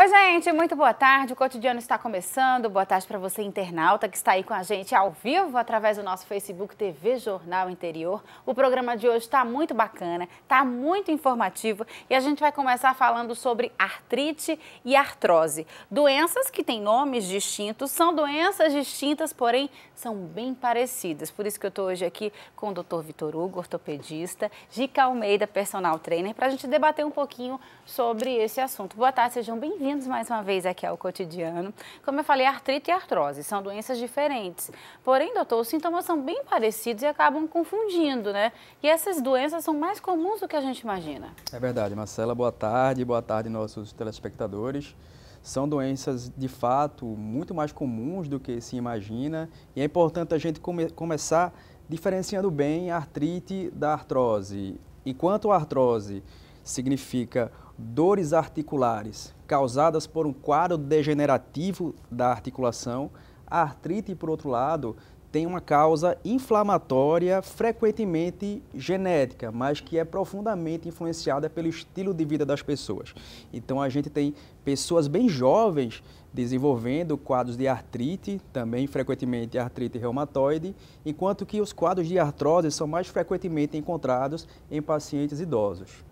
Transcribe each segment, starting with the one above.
Oi, gente, muito boa tarde. O Cotidiano está começando. Boa tarde para você, internauta, que está aí com a gente ao vivo através do nosso Facebook TV Jornal Interior. O programa de hoje está muito bacana, está muito informativo e a gente vai começar falando sobre artrite e artrose. Doenças que têm nomes distintos, são doenças distintas, porém são bem parecidas. Por isso que eu estou hoje aqui com o Dr. Vitor Hugo, ortopedista, Gica Almeida, personal trainer, para a gente debater um pouquinho sobre esse assunto. Boa tarde, sejam bem-vindos mais uma vez aqui ao Cotidiano. Como eu falei, artrite e artrose são doenças diferentes. Porém, doutor, os sintomas são bem parecidos e acabam confundindo, né? E essas doenças são mais comuns do que a gente imagina. É verdade, Marcela. Boa tarde nossos telespectadores. São doenças, de fato, muito mais comuns do que se imagina e é importante a gente começar diferenciando bem a artrite da artrose. Enquanto a artrose significa dores articulares causadas por um quadro degenerativo da articulação, a artrite, por outro lado, tem uma causa inflamatória frequentemente genética, mas que é profundamente influenciada pelo estilo de vida das pessoas. Então a gente tem pessoas bem jovens desenvolvendo quadros de artrite, também frequentemente artrite reumatoide, enquanto que os quadros de artrose são mais frequentemente encontrados em pacientes idosos.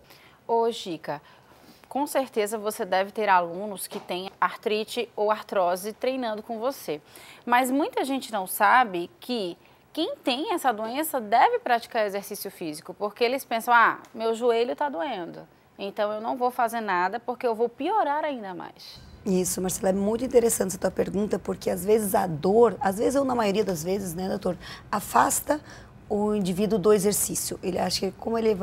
Ô, Gica, com certeza você deve ter alunos que têm artrite ou artrose treinando com você. Mas muita gente não sabe que quem tem essa doença deve praticar exercício físico, porque eles pensam, meu joelho está doendo, então eu não vou fazer nada porque eu vou piorar ainda mais. Isso, Marcela, é muito interessante essa tua pergunta, porque às vezes a dor, às vezes ou na maioria das vezes, né, doutor, afasta o indivíduo do exercício. Ele acha que como ele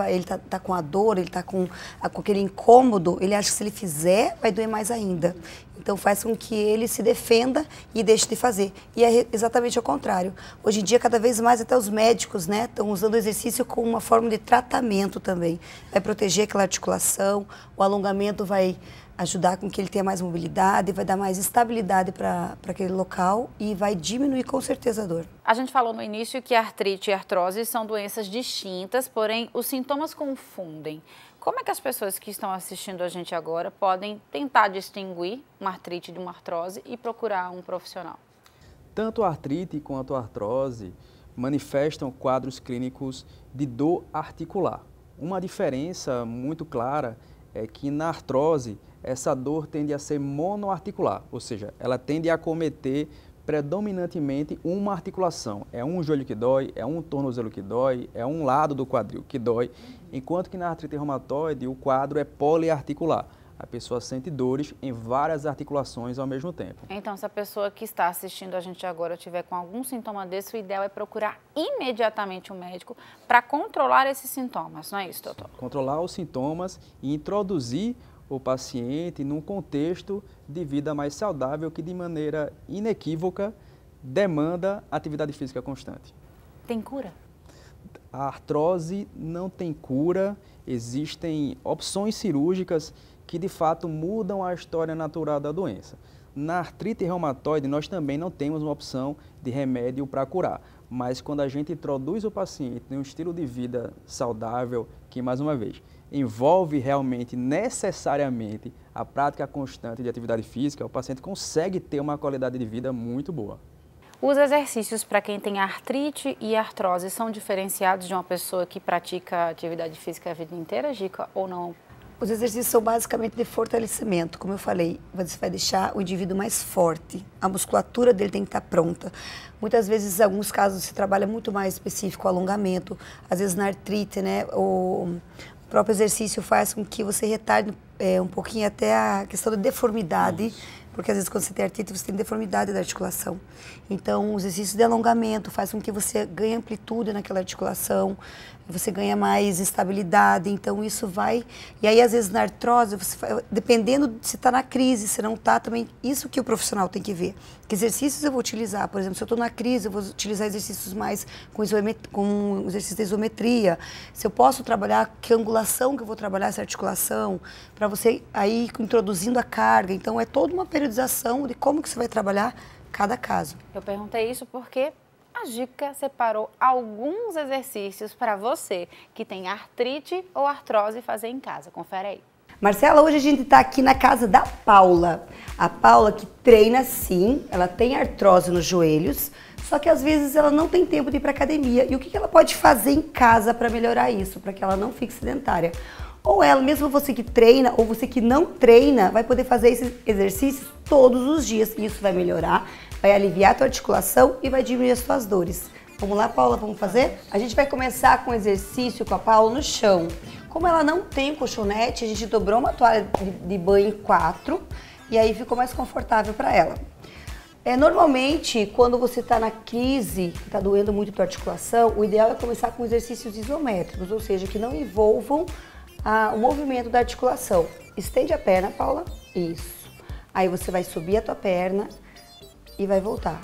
tá com a dor, ele tá com aquele incômodo, ele acha que se ele fizer, vai doer mais ainda. Então faz com que ele se defenda e deixe de fazer. E é exatamente ao contrário. Hoje em dia, cada vez mais até os médicos, né, estão usando o exercício como uma forma de tratamento também. Vai proteger aquela articulação, o alongamento vai ajudar com que ele tenha mais mobilidade, vai dar mais estabilidade para aquele local e vai diminuir com certeza a dor. A gente falou no início que a artrite e a artrose são doenças distintas, porém os sintomas confundem. Como é que as pessoas que estão assistindo a gente agora podem tentar distinguir uma artrite de uma artrose e procurar um profissional? Tanto a artrite quanto a artrose manifestam quadros clínicos de dor articular. Uma diferença muito clara é que na artrose essa dor tende a ser monoarticular, ou seja, ela tende a acometer predominantemente uma articulação. É um joelho que dói, é um tornozelo que dói, é um lado do quadril que dói, enquanto que na artrite reumatoide o quadro é poliarticular. A pessoa sente dores em várias articulações ao mesmo tempo. Então, se a pessoa que está assistindo a gente agora tiver com algum sintoma desse, o ideal é procurar imediatamente um médico para controlar esses sintomas, não é isso, doutor? Controlar os sintomas e introduzir o paciente num contexto de vida mais saudável que, de maneira inequívoca, demanda atividade física constante. Tem cura? A artrose não tem cura, existem opções cirúrgicas que de fato mudam a história natural da doença. Na artrite reumatoide nós também não temos uma opção de remédio para curar, mas quando a gente introduz o paciente em um estilo de vida saudável, que mais uma vez envolve realmente necessariamente a prática constante de atividade física, o paciente consegue ter uma qualidade de vida muito boa. Os exercícios para quem tem artrite e artrose são diferenciados de uma pessoa que pratica atividade física a vida inteira, Gica, ou não? Os exercícios são basicamente de fortalecimento, como eu falei, você vai deixar o indivíduo mais forte, a musculatura dele tem que estar pronta. Muitas vezes, em alguns casos, se trabalha muito mais específico o alongamento, às vezes na artrite, né, o próprio exercício faz com que você retarde um pouquinho até a questão da deformidade. Isso. Porque às vezes quando você tem artrite, você tem deformidade da articulação. Então, os exercícios de alongamento fazem com que você ganhe amplitude naquela articulação, você ganha mais estabilidade, então isso vai... E aí, às vezes, na artrose, dependendo de se está na crise, se não está também, isso que o profissional tem que ver. Que exercícios eu vou utilizar? Por exemplo, se eu estou na crise, eu vou utilizar exercícios mais com exercício de isometria. Se eu posso trabalhar, que angulação que eu vou trabalhar essa articulação, para você aí introduzindo a carga. Então, é toda uma periodização de como que você vai trabalhar cada caso. Eu perguntei isso porque a Gica separou alguns exercícios para você que tem artrite ou artrose fazer em casa. Confere aí. Marcela, hoje a gente está aqui na casa da Paula. A Paula que treina sim, ela tem artrose nos joelhos, só que às vezes ela não tem tempo de ir para academia. E o que ela pode fazer em casa para melhorar isso, para que ela não fique sedentária? Ou ela, mesmo você que treina ou você que não treina, vai poder fazer esses exercícios todos os dias. E isso vai melhorar, vai aliviar a tua articulação e vai diminuir as tuas dores. Vamos lá, Paula, vamos fazer? A gente vai começar com um exercício com a Paula no chão. Como ela não tem colchonete, a gente dobrou uma toalha de banho em 4 e aí ficou mais confortável para ela. Normalmente, quando você está na crise, está doendo muito a tua articulação, o ideal é começar com exercícios isométricos, ou seja, que não envolvam o movimento da articulação. Estende a perna, Paula. Isso. Aí você vai subir a tua perna e vai voltar.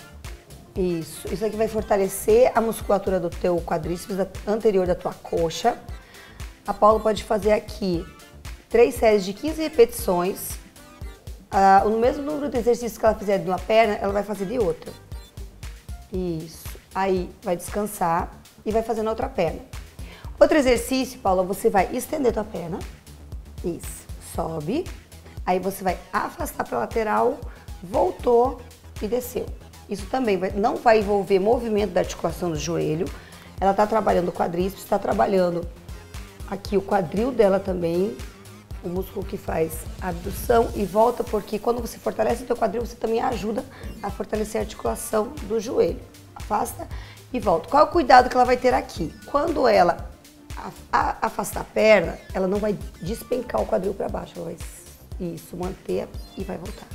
Isso. Isso aqui vai fortalecer a musculatura do teu quadríceps anterior da tua coxa. A Paula pode fazer aqui 3 séries de 15 repetições. No mesmo número de exercícios que ela fizer de uma perna, ela vai fazer de outra. Isso. Aí vai descansar e vai fazer na outra perna. Outro exercício, Paula, você vai estender tua perna. Isso. Sobe. Aí você vai afastar para a lateral, voltou e desceu. Isso também não vai envolver movimento da articulação do joelho. Ela está trabalhando o quadríceps, está trabalhando aqui o quadril dela também, o músculo que faz a abdução e volta, porque quando você fortalece o teu quadril, você também ajuda a fortalecer a articulação do joelho. Afasta e volta. Qual é o cuidado que ela vai ter aqui? Quando ela afastar a perna, ela não vai despencar o quadril para baixo, ela vai manter e vai voltar.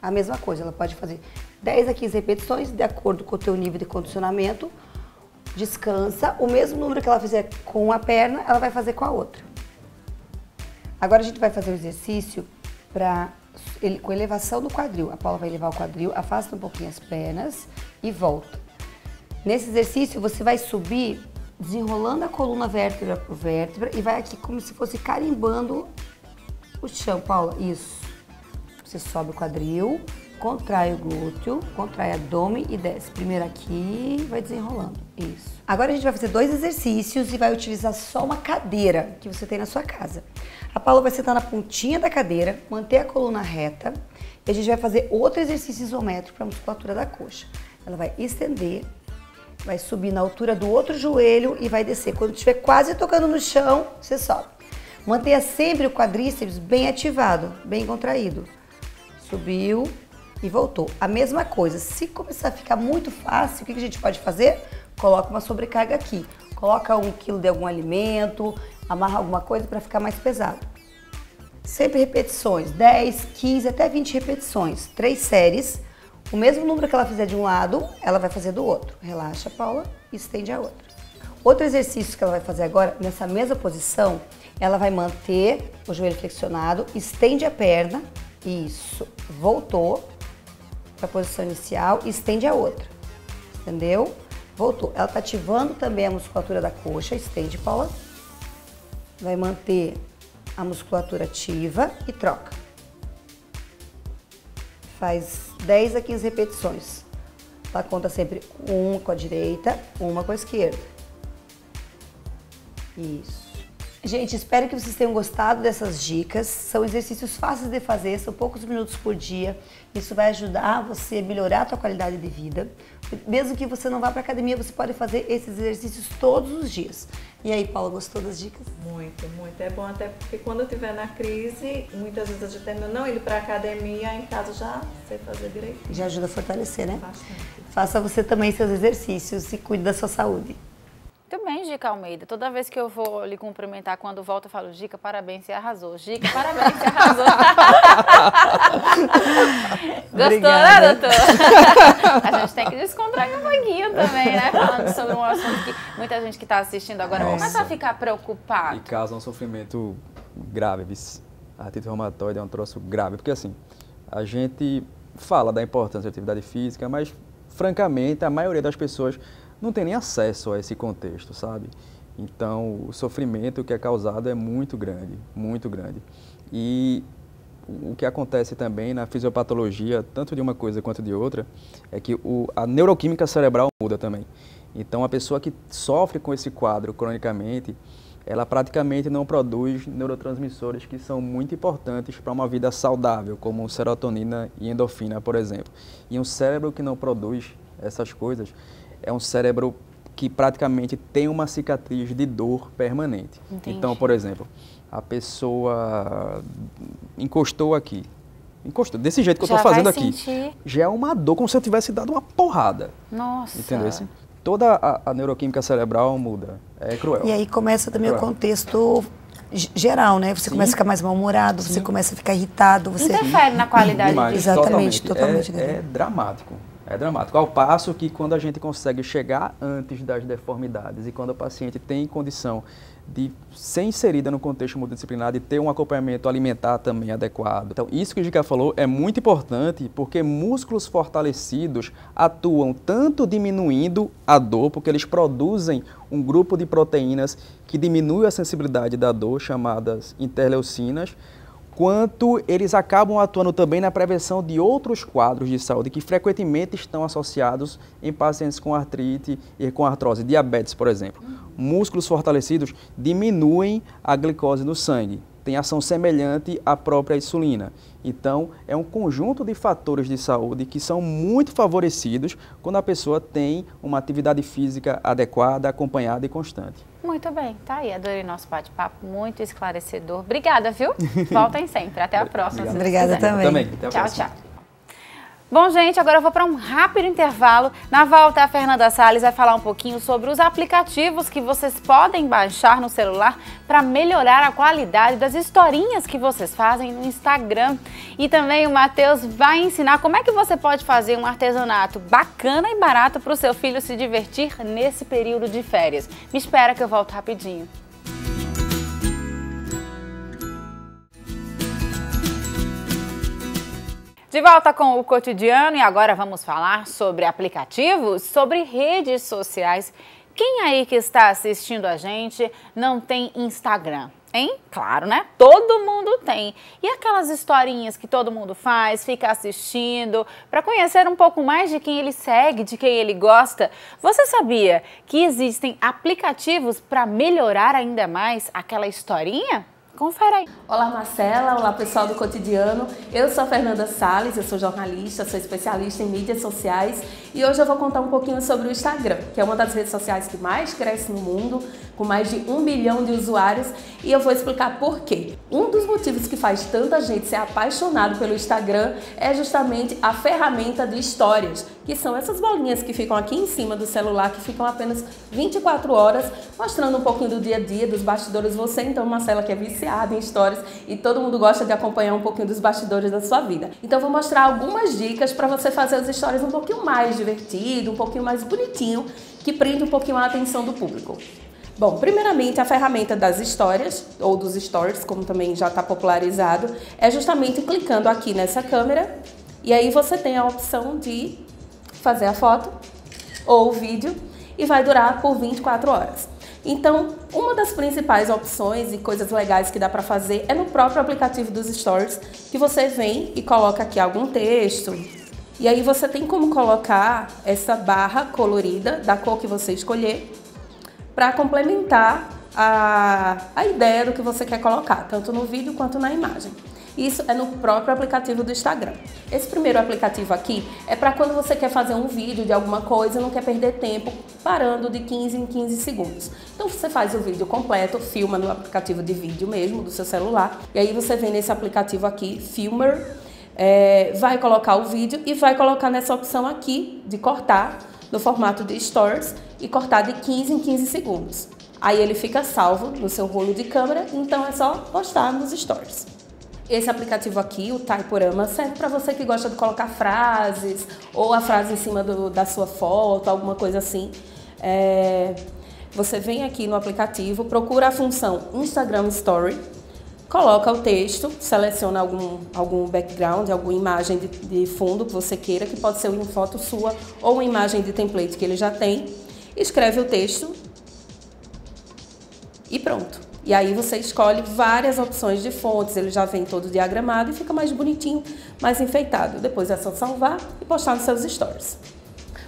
A mesma coisa, ela pode fazer 10 a 15 repetições de acordo com o teu nível de condicionamento. Descansa, o mesmo número que ela fizer com a perna, ela vai fazer com a outra. Agora a gente vai fazer o exercício com elevação do quadril. A Paula vai elevar o quadril, afasta um pouquinho as pernas e volta. Nesse exercício você vai subir desenrolando a coluna vértebra por vértebra e vai aqui como se fosse carimbando o chão, Paula. Isso. Você sobe o quadril, contrai o glúteo, contrai o abdômen e desce. Primeiro aqui, vai desenrolando. Isso. Agora a gente vai fazer 2 exercícios e vai utilizar só uma cadeira que você tem na sua casa. A Paula vai sentar na pontinha da cadeira, manter a coluna reta e a gente vai fazer outro exercício isométrico para a musculatura da coxa. Ela vai estender, vai subir na altura do outro joelho e vai descer. Quando estiver quase tocando no chão, você sobe. Mantenha sempre o quadríceps bem ativado, bem contraído. Subiu e voltou. A mesma coisa, se começar a ficar muito fácil, o que a gente pode fazer? Coloca uma sobrecarga aqui. Coloca 1 quilo de algum alimento, amarra alguma coisa para ficar mais pesado. Sempre repetições, 10, 15, até 20 repetições. 3 séries. O mesmo número que ela fizer de um lado, ela vai fazer do outro. Relaxa, Paula, e estende a outra. Outro exercício que ela vai fazer agora, nessa mesma posição, ela vai manter o joelho flexionado, estende a perna. Isso, voltou para a posição inicial e estende a outra, entendeu? Voltou. Ela está ativando também a musculatura da coxa, estende, Paula. Vai manter a musculatura ativa e troca. Faz 10 a 15 repetições. Ela conta sempre uma com a direita, uma com a esquerda. Isso. Gente, espero que vocês tenham gostado dessas dicas. São exercícios fáceis de fazer, são poucos minutos por dia. Isso vai ajudar você a melhorar a sua qualidade de vida. Mesmo que você não vá para academia, você pode fazer esses exercícios todos os dias. E aí, Paula, gostou das dicas? Muito, muito. É bom até porque quando eu estiver na crise, muitas vezes a gente termina não indo para academia, em casa já sei fazer direito. Já ajuda a fortalecer, né? Bastante. Faça você também seus exercícios e cuide da sua saúde. Muito bem, Gica Almeida. Toda vez que eu vou lhe cumprimentar, quando volto, eu falo, Gica, parabéns, você arrasou. Gica, parabéns, você arrasou. Gostou, Obrigada. né, doutor? A gente tem que descontrair um pouquinho também, né? Falando sobre um assunto que muita gente que está assistindo agora começa a ficar preocupado. E causa um sofrimento grave, artrite reumatoide é um troço grave, porque assim, a gente fala da importância da atividade física, mas francamente a maioria das pessoas não tem nem acesso a esse contexto, sabe? Então, o sofrimento que é causado é muito grande, muito grande. E o que acontece também na fisiopatologia, tanto de uma coisa quanto de outra, é que a neuroquímica cerebral muda também. Então, a pessoa que sofre com esse quadro cronicamente, ela praticamente não produz neurotransmissores que são muito importantes para uma vida saudável, como serotonina e endorfina, por exemplo. E um cérebro que não produz essas coisas é um cérebro que praticamente tem uma cicatriz de dor permanente. Entendi. Então, por exemplo, a pessoa encostou aqui, desse jeito que eu estou fazendo aqui, já é uma dor como se eu tivesse dado uma porrada. Nossa! Entendeu? Toda a neuroquímica cerebral muda, é cruel. E aí começa também o contexto geral, né? Você começa a ficar mais mal-humorado, você começa a ficar irritado. Você interfere na qualidade de vida. Exatamente, totalmente. É dramático. É dramático, ao passo que quando a gente consegue chegar antes das deformidades e quando o paciente tem condição de ser inserida no contexto multidisciplinar, de ter um acompanhamento alimentar também adequado. Então, isso que a Gica falou é muito importante porque músculos fortalecidos atuam tanto diminuindo a dor, porque eles produzem um grupo de proteínas que diminui a sensibilidade da dor, chamadas interleucinas, quanto eles acabam atuando também na prevenção de outros quadros de saúde que frequentemente estão associados em pacientes com artrite e com artrose, diabetes, por exemplo. Músculos fortalecidos diminuem a glicose no sangue, tem ação semelhante à própria insulina. Então, é um conjunto de fatores de saúde que são muito favorecidos quando a pessoa tem uma atividade física adequada, acompanhada e constante. Muito bem, tá aí, adorei nosso bate-papo, muito esclarecedor. Obrigada, viu? Voltem sempre, até a próxima. Obrigada também. Até a tchau, próxima. tchau. Bom, gente, agora eu vou para um rápido intervalo. Na volta, a Fernanda Salles vai falar um pouquinho sobre os aplicativos que vocês podem baixar no celular para melhorar a qualidade das historinhas que vocês fazem no Instagram. E também o Matheus vai ensinar como é que você pode fazer um artesanato bacana e barato para o seu filho se divertir nesse período de férias. Me espera que eu volto rapidinho. De volta com o cotidiano e agora vamos falar sobre aplicativos, sobre redes sociais. Quem aí que está assistindo a gente não tem Instagram? Hein? Claro, né? Todo mundo tem. E aquelas historinhas que todo mundo faz, fica assistindo, para conhecer um pouco mais de quem ele segue, de quem ele gosta. Você sabia que existem aplicativos para melhorar ainda mais aquela historinha? Confere aí. Olá, Marcela. Olá, pessoal do Cotidiano. Eu sou a Fernanda Salles, eu sou jornalista, sou especialista em mídias sociais e hoje eu vou contar um pouquinho sobre o Instagram, que é uma das redes sociais que mais cresce no mundo, com mais de 1 bilhão de usuários, e eu vou explicar por quê. Um dos motivos que faz tanta gente ser apaixonado pelo Instagram é justamente a ferramenta de histórias, que são essas bolinhas que ficam aqui em cima do celular, que ficam apenas 24 horas, mostrando um pouquinho do dia a dia, dos bastidores. Você, então, Marcela, que é viciada em histórias e todo mundo gosta de acompanhar um pouquinho dos bastidores da sua vida. Então, eu vou mostrar algumas dicas para você fazer as histórias um pouquinho mais divertido, um pouquinho mais bonitinho, que prende um pouquinho a atenção do público. Bom, primeiramente, a ferramenta das histórias, ou dos stories, como também já está popularizado, é justamente clicando aqui nessa câmera, e aí você tem a opção de fazer a foto ou o vídeo, e vai durar por 24 horas. Então, uma das principais opções e coisas legais que dá para fazer é no próprio aplicativo dos stories, que você vem e coloca aqui algum texto, e aí você tem como colocar essa barra colorida, da cor que você escolher, para complementar a ideia do que você quer colocar, tanto no vídeo quanto na imagem. Isso é no próprio aplicativo do Instagram. Esse primeiro aplicativo aqui é para quando você quer fazer um vídeo de alguma coisa e não quer perder tempo parando de 15 em 15 segundos. Então você faz o vídeo completo, filma no aplicativo de vídeo mesmo do seu celular, e aí você vem nesse aplicativo aqui, Filmer, vai colocar o vídeo e vai colocar nessa opção aqui de cortar no formato de Stories e cortar de 15 em 15 segundos. Aí ele fica salvo no seu rolo de câmera, então é só postar nos Stories. Esse aplicativo aqui, o Typorama, serve para você que gosta de colocar frases ou a frase em cima da sua foto, alguma coisa assim. Você vem aqui no aplicativo, procura a função Instagram Story, coloca o texto, seleciona algum background, alguma imagem de fundo que você queira, que pode ser uma foto sua ou uma imagem de template que ele já tem, escreve o texto e pronto. E aí você escolhe várias opções de fontes, ele já vem todo diagramado e fica mais bonitinho, mais enfeitado. Depois é só salvar e postar nos seus stories.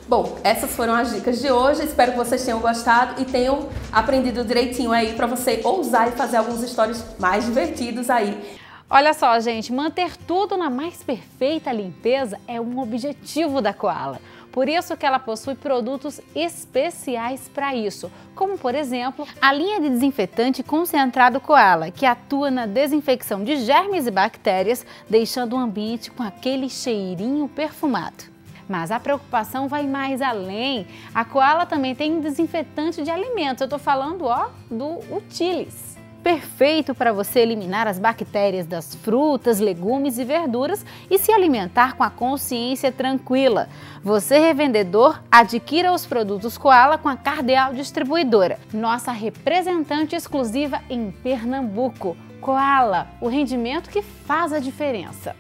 Bom, essas foram as dicas de hoje, espero que vocês tenham gostado e tenham aprendido direitinho aí para você ousar e fazer alguns stories mais divertidos aí. Olha só, gente, manter tudo na mais perfeita limpeza é um objetivo da Koala. Por isso que ela possui produtos especiais para isso, como por exemplo, a linha de desinfetante concentrado Koala, que atua na desinfecção de germes e bactérias, deixando o ambiente com aquele cheirinho perfumado. Mas a preocupação vai mais além. A Koala também tem um desinfetante de alimentos, eu tô falando, ó, do Utilis. Perfeito para você eliminar as bactérias das frutas, legumes e verduras e se alimentar com a consciência tranquila. Você, revendedor, adquira os produtos Koala com a Cardeal Distribuidora, nossa representante exclusiva em Pernambuco. Koala, o rendimento que faz a diferença.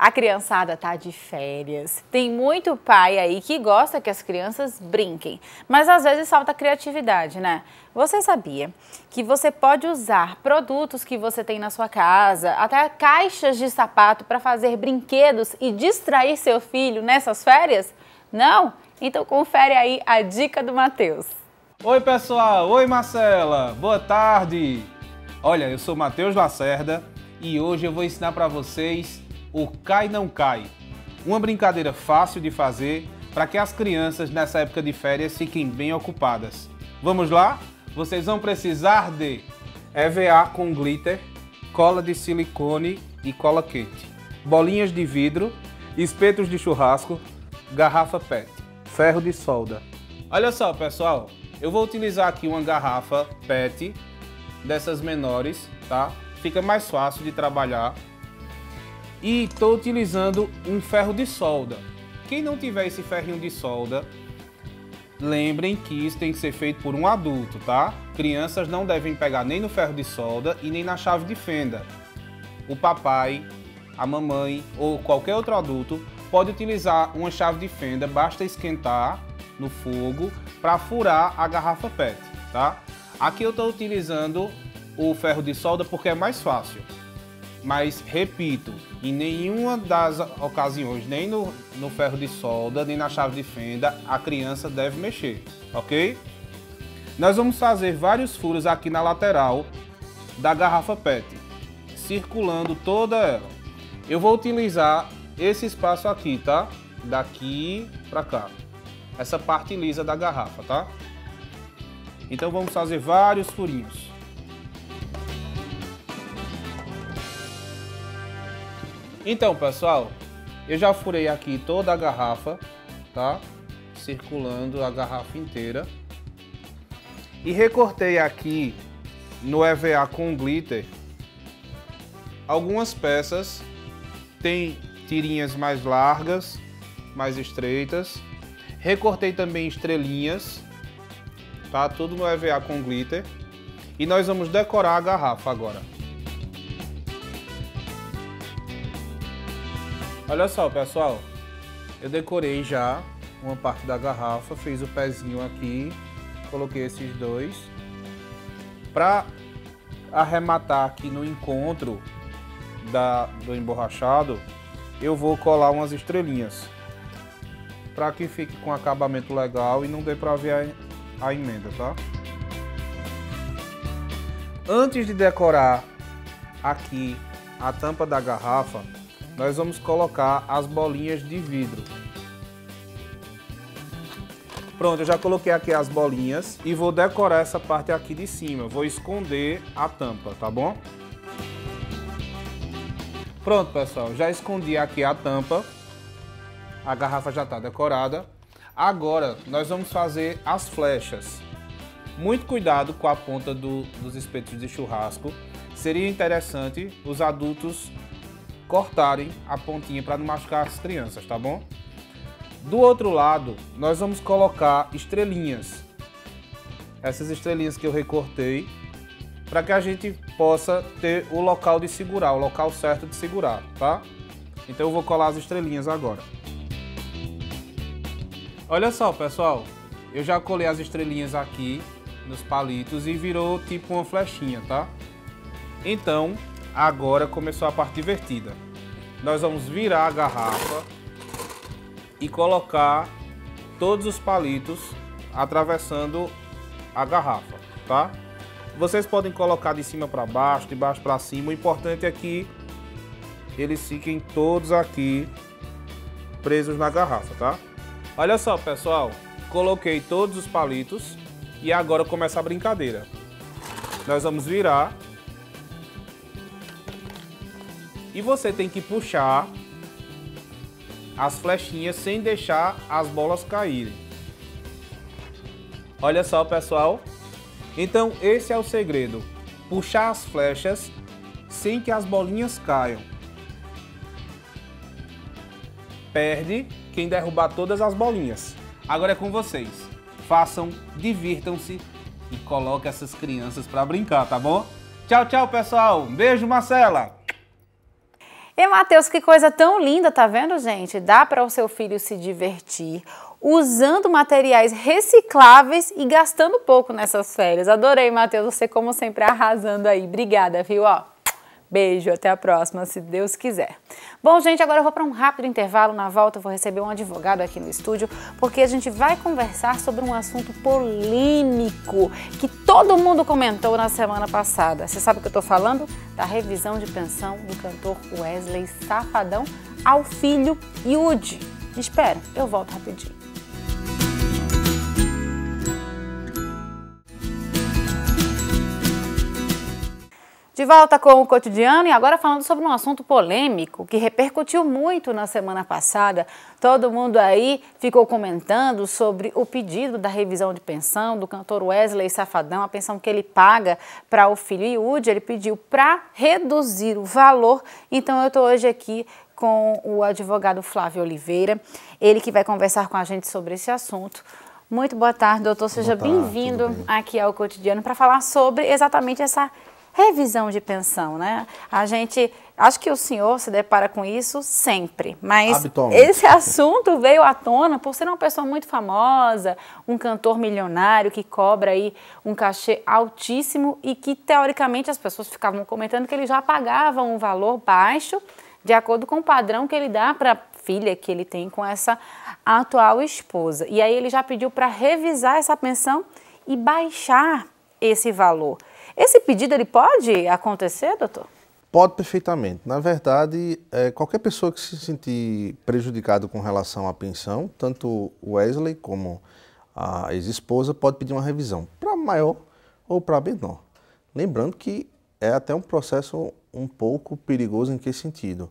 A criançada tá de férias. Tem muito pai aí que gosta que as crianças brinquem, mas às vezes falta criatividade, né? Você sabia que você pode usar produtos que você tem na sua casa, até caixas de sapato para fazer brinquedos e distrair seu filho nessas férias? Não? Então confere aí a dica do Matheus. Oi pessoal, oi Marcela, boa tarde. Olha, eu sou Matheus Lacerda e hoje eu vou ensinar para vocês o Cai Não Cai, uma brincadeira fácil de fazer para que as crianças nessa época de férias fiquem bem ocupadas. Vamos lá? Vocês vão precisar de EVA com glitter, cola de silicone e cola quente, bolinhas de vidro, espetos de churrasco, garrafa PET, ferro de solda. Olha só pessoal, eu vou utilizar aqui uma garrafa PET dessas menores, tá? Fica mais fácil de trabalhar. E estou utilizando um ferro de solda. Quem não tiver esse ferrinho de solda, lembrem que isso tem que ser feito por um adulto, tá? Crianças não devem pegar nem no ferro de solda e nem na chave de fenda. O papai, a mamãe ou qualquer outro adulto pode utilizar uma chave de fenda, basta esquentar no fogo para furar a garrafa PET, tá? Aqui eu estou utilizando o ferro de solda porque é mais fácil. Mas, repito, em nenhuma das ocasiões, nem no ferro de solda, nem na chave de fenda, a criança deve mexer, ok? Nós vamos fazer vários furos aqui na lateral da garrafa PET, circulando toda ela. Eu vou utilizar esse espaço aqui, tá? Daqui pra cá. Essa parte lisa da garrafa, tá? Então vamos fazer vários furinhos. Então, pessoal, eu já furei aqui toda a garrafa, tá? Circulando a garrafa inteira. E recortei aqui no EVA com glitter algumas peças. Tem tirinhas mais largas, mais estreitas. Recortei também estrelinhas, tá? Tudo no EVA com glitter. E nós vamos decorar a garrafa agora. Olha só, pessoal, eu decorei já uma parte da garrafa, fiz o pezinho aqui, coloquei esses dois. Para arrematar aqui no encontro do emborrachado, eu vou colar umas estrelinhas, para que fique com acabamento legal e não dê para ver a emenda, tá? Antes de decorar aqui a tampa da garrafa, nós vamos colocar as bolinhas de vidro. Pronto, eu já coloquei aqui as bolinhas e vou decorar essa parte aqui de cima. Vou esconder a tampa, tá bom? Pronto, pessoal, já escondi aqui a tampa. A garrafa já está decorada. Agora, nós vamos fazer as flechas. Muito cuidado com a ponta dos espetos de churrasco. Seria interessante os adultos cortarem a pontinha para não machucar as crianças, tá bom? Do outro lado, nós vamos colocar estrelinhas. Essas estrelinhas que eu recortei, para que a gente possa ter o local de segurar, o local certo de segurar, tá? Então eu vou colar as estrelinhas agora. Olha só, pessoal, eu já colei as estrelinhas aqui nos palitos e virou tipo uma flechinha, tá? Então, agora começou a parte divertida. Nós vamos virar a garrafa e colocar todos os palitos atravessando a garrafa, tá? Vocês podem colocar de cima para baixo, de baixo para cima. O importante é que eles fiquem todos aqui presos na garrafa, tá? Olha só, pessoal. Coloquei todos os palitos e agora começa a brincadeira. Nós vamos virar. E você tem que puxar as flechinhas sem deixar as bolas caírem. Olha só, pessoal. Então, esse é o segredo. Puxar as flechas sem que as bolinhas caiam. Perde quem derrubar todas as bolinhas. Agora é com vocês. Façam, divirtam-se e coloquem essas crianças para brincar, tá bom? Tchau, tchau, pessoal. Um beijo, Marcela. E, Matheus, que coisa tão linda, tá vendo, gente? Dá para o seu filho se divertir usando materiais recicláveis e gastando pouco nessas férias. Adorei, Matheus, você como sempre arrasando aí. Obrigada, viu? Ó, beijo, até a próxima, se Deus quiser. Bom, gente, agora eu vou para um rápido intervalo. Na volta eu vou receber um advogado aqui no estúdio, porque a gente vai conversar sobre um assunto polêmico que todo mundo comentou na semana passada. Você sabe o que eu tô falando? Da revisão de pensão do cantor Wesley Safadão ao filho Yudi. Espera, eu volto rapidinho. De volta com o Cotidiano e agora falando sobre um assunto polêmico que repercutiu muito na semana passada. Todo mundo aí ficou comentando sobre o pedido da revisão de pensão do cantor Wesley Safadão, a pensão que ele paga para o filho Yudi. Ele pediu para reduzir o valor. Então eu estou hoje aqui com o advogado Flávio Oliveira, ele que vai conversar com a gente sobre esse assunto. Muito boa tarde, doutor. Seja bem-vindo aqui ao Cotidiano para falar sobre exatamente essa revisão de pensão, né? Acho que o senhor se depara com isso sempre, mas esse assunto veio à tona por ser uma pessoa muito famosa, um cantor milionário que cobra aí um cachê altíssimo e que, teoricamente, as pessoas ficavam comentando que ele já pagava um valor baixo de acordo com o padrão que ele dá para a filha que ele tem com essa atual esposa. E aí ele já pediu para revisar essa pensão e baixar esse valor. Esse pedido ele pode acontecer, doutor? Pode perfeitamente. Na verdade, qualquer pessoa que se sentir prejudicado com relação à pensão, tanto o Wesley como a ex-esposa pode pedir uma revisão para maior ou para menor. Lembrando que é até um processo um pouco perigoso em que sentido?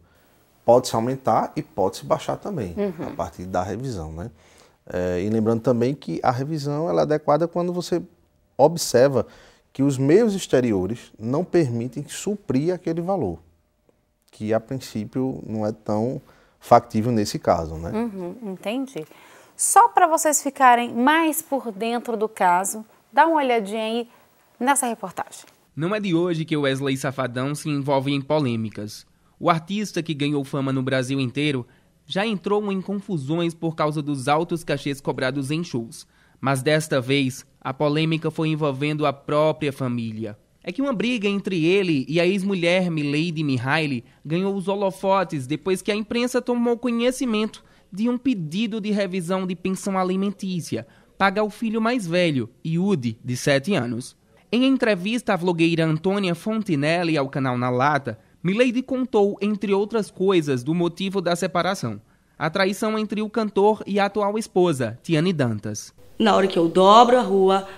Pode-se aumentar e pode-se baixar também, a partir da revisão, né? E lembrando também que a revisão ela é adequada quando você observa que os meios exteriores não permitem suprir aquele valor, que a princípio não é tão factível nesse caso, né? Entendi. Só para vocês ficarem mais por dentro do caso, dá uma olhadinha aí nessa reportagem. Não é de hoje que o Wesley Safadão se envolve em polêmicas. O artista que ganhou fama no Brasil inteiro já entrou em confusões por causa dos altos cachês cobrados em shows. Mas desta vez, a polêmica foi envolvendo a própria família. É que uma briga entre ele e a ex-mulher Milady Mihaly ganhou os holofotes depois que a imprensa tomou conhecimento de um pedido de revisão de pensão alimentícia paga ao filho mais velho, Yudi, de 7 anos. Em entrevista à vlogueira Antônia Fontinelli ao canal Na Lata, Milady contou, entre outras coisas, do motivo da separação: a traição entre o cantor e a atual esposa, Tiane Dantas. Na hora que eu dobro a rua,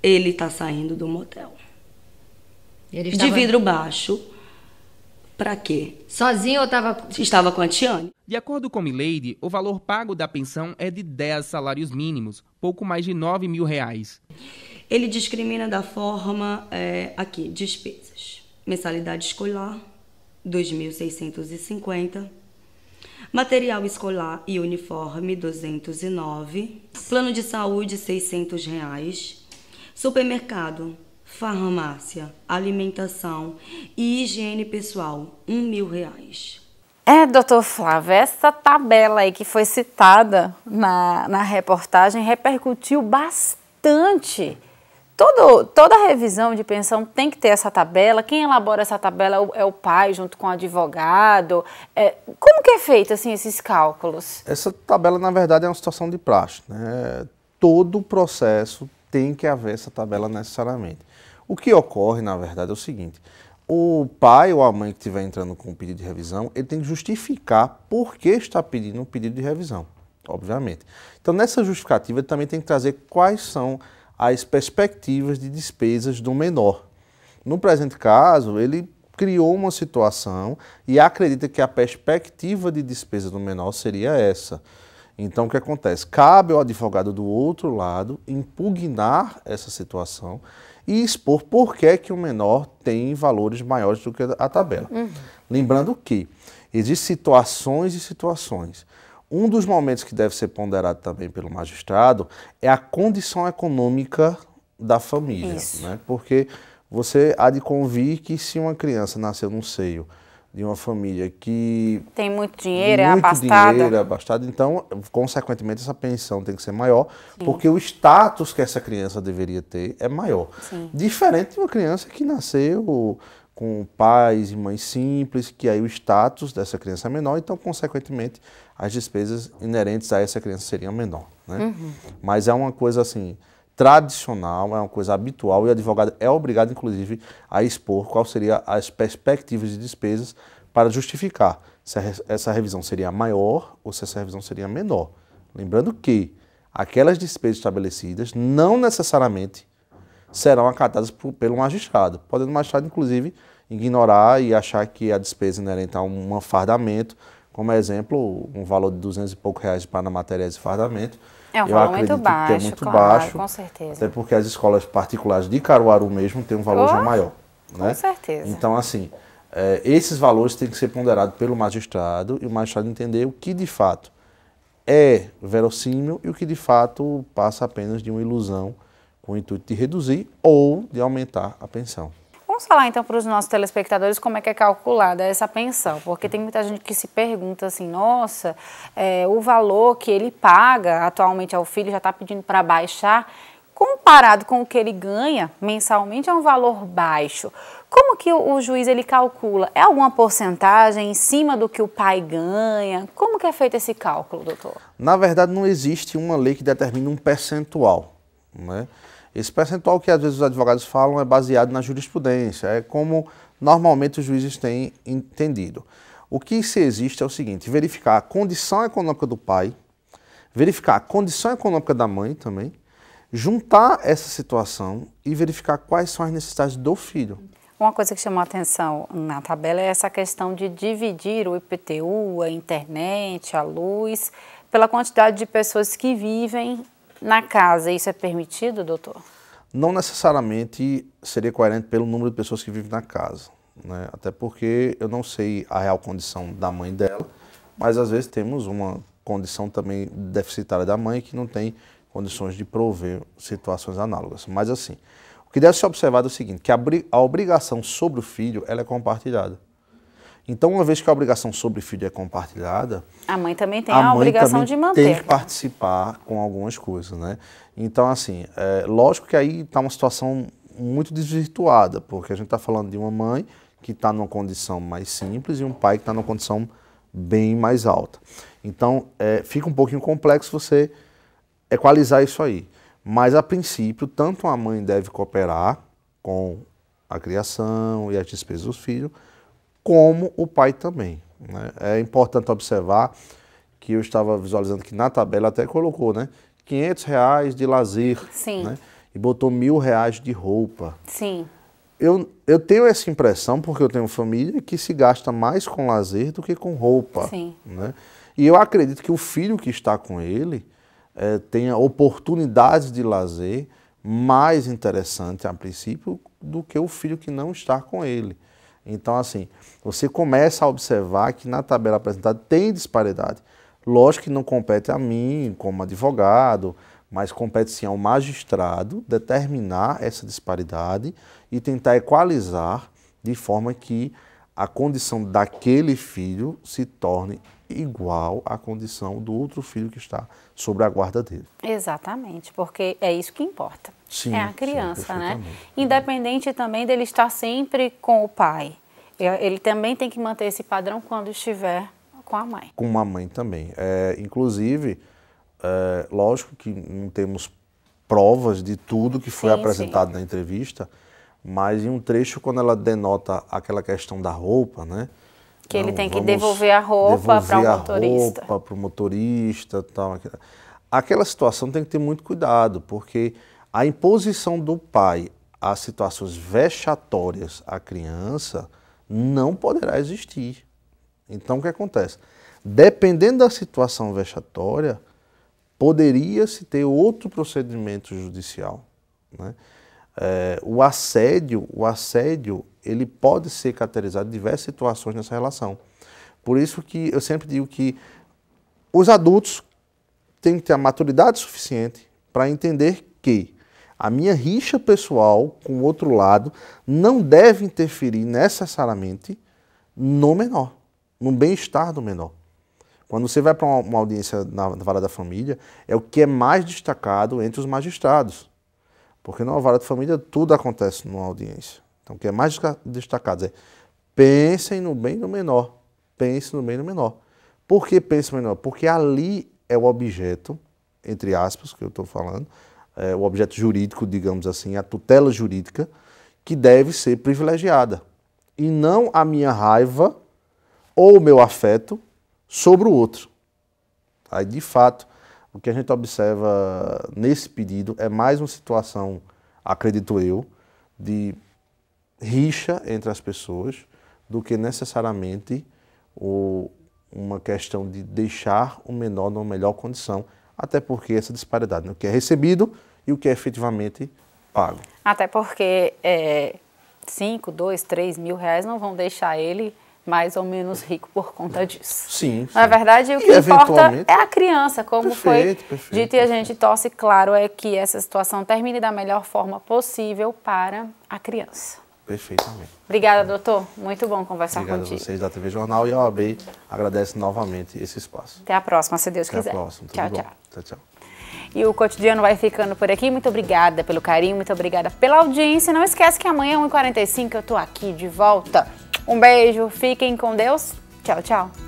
ele tá saindo do motel. De vidro baixo. Pra quê? Sozinho ou estava com a Tiane? De acordo com Milady, o valor pago da pensão é de 10 salários mínimos, pouco mais de R$9 mil. Ele discrimina da forma, aqui, despesas. Mensalidade escolar, 2.650. Material escolar e uniforme, 209. Plano de saúde, R$600. Supermercado, farmácia, alimentação e higiene pessoal, R$1.000. Doutor Flávio, essa tabela aí que foi citada na reportagem repercutiu bastante. Toda revisão de pensão tem que ter essa tabela. Quem elabora essa tabela é o pai, junto com o advogado. Como que é feito assim, esses cálculos? Essa tabela, na verdade, é uma situação de praxe, né? Todo o processo tem que haver essa tabela necessariamente. O que ocorre, na verdade, é o seguinte: o pai ou a mãe que estiver entrando com um pedido de revisão, ele tem que justificar por que está pedindo um pedido de revisão, obviamente. Então, nessa justificativa, ele também tem que trazer quais são as perspectivas de despesas do menor. No presente caso, ele criou uma situação e acredita que a perspectiva de despesa do menor seria essa. Então, o que acontece? Cabe ao advogado do outro lado impugnar essa situação e expor por que o menor tem valores maiores do que a tabela. Lembrando que existem situações e situações. Um dos momentos que deve ser ponderado também pelo magistrado é a condição econômica da família, né? Porque você há de convir que se uma criança nasceu no seio de uma família que tem muito dinheiro, é abastada, então, consequentemente, essa pensão tem que ser maior, porque o status que essa criança deveria ter é maior. Diferente de uma criança que nasceu com pais e mães simples, que aí o status dessa criança é menor, então, consequentemente, as despesas inerentes a essa criança seriam menor, né? Mas é uma coisa assim tradicional, é uma coisa habitual e o advogado é obrigado, inclusive, a expor quais seriam as perspectivas de despesas para justificar se essa revisão seria maior ou se essa revisão seria menor. Lembrando que aquelas despesas estabelecidas não necessariamente serão acatadas pelo magistrado, podendo o magistrado, inclusive, ignorar e achar que a despesa inerente a um fardamento, como exemplo, um valor de R$200 e pouco para materiais de fardamento, é um valor muito baixo, é muito baixo, com certeza. Até porque as escolas particulares de Caruaru mesmo têm um valor já maior. Com certeza. Então, assim, esses valores têm que ser ponderados pelo magistrado e o magistrado entender o que de fato é verossímil e o que de fato passa apenas de uma ilusão com o intuito de reduzir ou de aumentar a pensão. Vamos falar então para os nossos telespectadores como é que é calculada essa pensão, porque tem muita gente que se pergunta assim, nossa, o valor que ele paga atualmente ao filho já está pedindo para baixar, comparado com o que ele ganha mensalmente é um valor baixo. Como que o juiz ele calcula? É alguma porcentagem em cima do que o pai ganha? Como que é feito esse cálculo, doutor? Na verdade, não existe uma lei que determine um percentual, né? Esse percentual que às vezes os advogados falam é baseado na jurisprudência, é como normalmente os juízes têm entendido. O que se existe é o seguinte: verificar a condição econômica do pai, verificar a condição econômica da mãe também, juntar essa situação e verificar quais são as necessidades do filho. Uma coisa que chamou a atenção na tabela é essa questão de dividir o IPTU, a internet, a luz, pela quantidade de pessoas que vivem na casa. Isso é permitido, doutor? Não necessariamente seria coerente pelo número de pessoas que vivem na casa, né? Até porque eu não sei a real condição da mãe dela, mas às vezes temos uma condição também deficitária da mãe que não tem condições de prover situações análogas. Mas assim, o que deve ser observado é o seguinte, que a obrigação sobre o filho ela é compartilhada. Então, uma vez que a obrigação sobre o filho é compartilhada, a mãe também tem a obrigação de manter. Tem que participar com algumas coisas, né? Então, assim, lógico que aí está uma situação muito desvirtuada, porque a gente está falando de uma mãe que está numa condição mais simples e um pai que está numa condição bem mais alta. Então, fica um pouquinho complexo você equalizar isso aí. Mas, a princípio, tanto a mãe deve cooperar com a criação e as despesas dos filhos, como o pai também, né? É importante observar que eu estava visualizando que na tabela até colocou, né, R$500 de lazer, né, e botou R$1.000 de roupa. Sim. Eu tenho essa impressão, porque eu tenho família, que se gasta mais com lazer do que com roupa. Sim. Né? E eu acredito que o filho que está com ele tenha oportunidades de lazer mais interessantes, a princípio, do que o filho que não está com ele. Então, assim, você começa a observar que na tabela apresentada tem disparidade. Lógico que não compete a mim, como advogado, mas compete sim ao magistrado determinar essa disparidade e tentar equalizar de forma que a condição daquele filho se torne igual à condição do outro filho que está sob a guarda dele. Exatamente, porque é isso que importa. Sim, é a criança, né? Independente também dele estar sempre com o pai. Ele também tem que manter esse padrão quando estiver com a mãe. Com a mãe também. Inclusive, lógico que não temos provas de tudo que foi Sim, apresentado na entrevista, mas em um trecho, quando ela denota aquela questão da roupa, né? Que ele tem que devolver a roupa para o motorista. Para o motorista, tal. Aquela situação tem que ter muito cuidado, porque a imposição do pai a situações vexatórias à criança não poderá existir. Então, o que acontece? Dependendo da situação vexatória, poderia-se ter outro procedimento judicial, né? O assédio, ele pode ser caracterizado em diversas situações nessa relação. Por isso que eu sempre digo que os adultos têm que ter a maturidade suficiente para entender que a minha rixa pessoal com o outro lado não deve interferir necessariamente no menor, no bem-estar do menor. Quando você vai para uma audiência na vara da família, é o que é mais destacado entre os magistrados. Porque na vara de família tudo acontece numa audiência. Então o que é mais destacado é pensem no bem do menor. Pense no bem do menor. Por que pense no menor? Porque ali é o objeto, entre aspas, que eu estou falando, o objeto jurídico, digamos assim, a tutela jurídica, que deve ser privilegiada. E não a minha raiva ou o meu afeto sobre o outro. Aí, de fato, o que a gente observa nesse pedido é mais uma situação, acredito eu, de rixa entre as pessoas do que necessariamente uma questão de deixar o menor numa melhor condição, até porque essa disparidade, né? O que é recebido e o que é efetivamente pago. Até porque 5, 2, 3 mil reais não vão deixar ele mais ou menos rico por conta disso. Sim. Na verdade, o que importa é a criança, como foi dito, e a gente torce, claro, é que essa situação termine da melhor forma possível para a criança. Perfeitamente. Obrigada, doutor. Muito bom conversar contigo. Obrigado a vocês da TV Jornal, e a OAB agradece novamente esse espaço. Até a próxima, se Deus quiser. Até a próxima. Tchau, tchau. Tchau, tchau. E o Cotidiano vai ficando por aqui. Muito obrigada pelo carinho, muito obrigada pela audiência. Não esquece que amanhã, 1h45, eu tô aqui de volta. Um beijo, fiquem com Deus. Tchau, tchau.